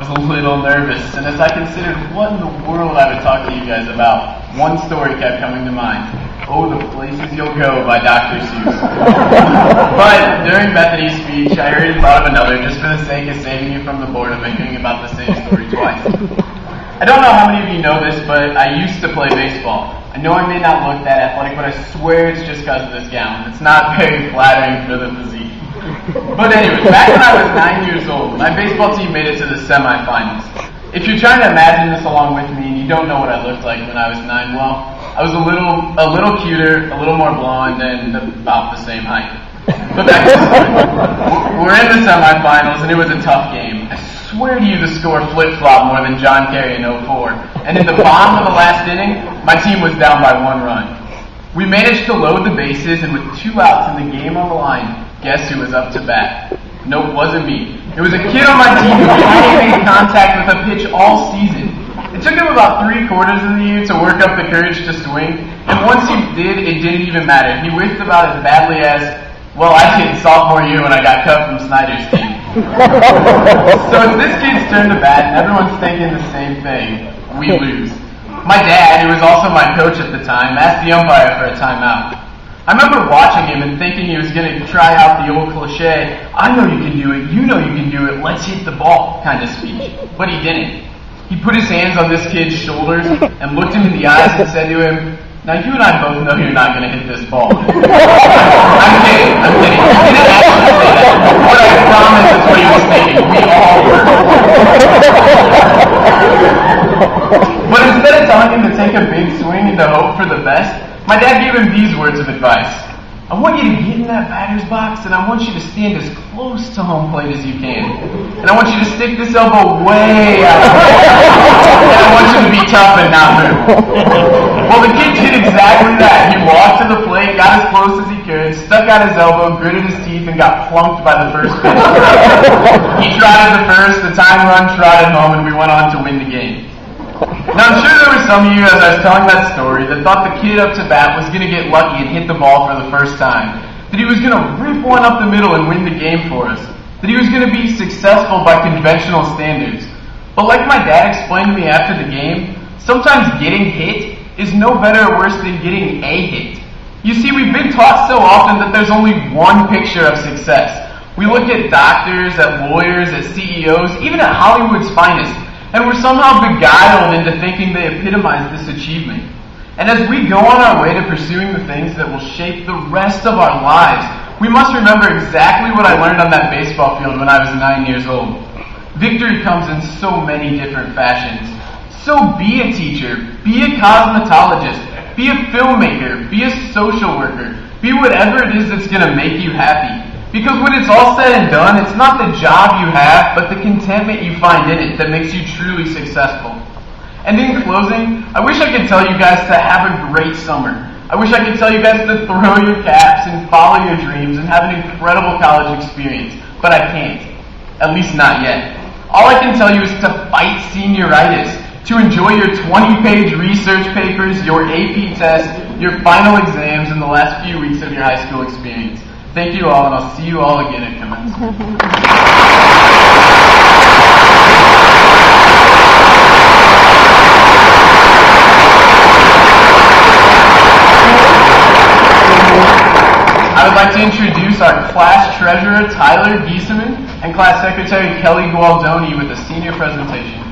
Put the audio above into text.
I was a little nervous, and as I considered what in the world I would talk to you guys about, one story kept coming to mind. Oh, the Places You'll Go by Dr. Seuss. But during Bethany's speech, I already thought of another just for the sake of saving you from the boredom of hearing about the same story twice. I don't know how many of you know this, but I used to play baseball. I know I may not look that athletic, but I swear it's just because of this gown. It's not very flattering for the physique. But anyway, back when I was 9 years old, my baseball team made it to the semifinals. If you're trying to imagine this along with me and you don't know what I looked like when I was 9, well, I was a little cuter, a little more blonde, and about the same height. But back to the story. We're in the semifinals, and it was a tough game. I swear to you the score flip-flopped more than John Kerry in 04. And in the bottom of the last inning, my team was down by 1 run. We managed to load the bases, and with 2 outs and the game on the line, guess who was up to bat? Nope, wasn't me. It was a kid on my team who hadn't made contact with a pitch all season. It took him about 3/4 of the year to work up the courage to swing, and once he did, it didn't even matter. He whiffed about as badly as, well, I did sophomore year when I got cut from Snyder's team. So it's this kid's turn to bat, and everyone's thinking the same thing. We lose. My dad, who was also my coach at the time, asked the umpire for a timeout. I remember watching him and thinking he was going to try out the old cliche, I know you can do it, you know you can do it, let's hit the ball kind of speech. But he didn't. He put his hands on this kid's shoulders and looked him in the eyes and said to him, now you and I both know you're not going to hit this ball. I'm kidding. He didn't actually say that. But I promise that's what he was thinking. We all were. But instead of telling him to take a big swing and to hope for the best, my dad gave him these words of advice. I want you to get in that batter's box, and I want you to stand as close to home plate as you can. And I want you to stick this elbow way out. And I want you to be tough and not move. Well, the kid did exactly that. He walked to the plate, got as close as he could, stuck out his elbow, gritted his teeth, and got plunked by the first pitch. He trotted the first, the time run trotted home, and we went on to win the game. Now, I'm sure there were some of you, as I was telling that story, that thought the kid up to bat was going to get lucky and hit the ball for the first time, that he was going to rip one up the middle and win the game for us, that he was going to be successful by conventional standards. But like my dad explained to me after the game, sometimes getting hit is no better or worse than getting a hit. You see, we've been taught so often that there's only one picture of success. We look at doctors, at lawyers, at CEOs, even at Hollywood's finest, and we're somehow beguiled into thinking they epitomize this achievement. And as we go on our way to pursuing the things that will shape the rest of our lives, we must remember exactly what I learned on that baseball field when I was 9 years old. Victory comes in so many different fashions. So be a teacher, be a cosmetologist, be a filmmaker, be a social worker, be whatever it is that's going to make you happy. Because when it's all said and done, it's not the job you have, but the contentment you find in it that makes you truly successful. And in closing, I wish I could tell you guys to have a great summer. I wish I could tell you guys to throw your caps and follow your dreams and have an incredible college experience, but I can't. At least not yet. All I can tell you is to fight senioritis, to enjoy your 20-page research papers, your AP test, your final exams, and the last few weeks of your high school experience. Thank you all, and I'll see you all again at commencement. I would like to introduce our class treasurer, Tyler Giesemann, and class secretary, Kelly Gualdoni, with a senior presentation.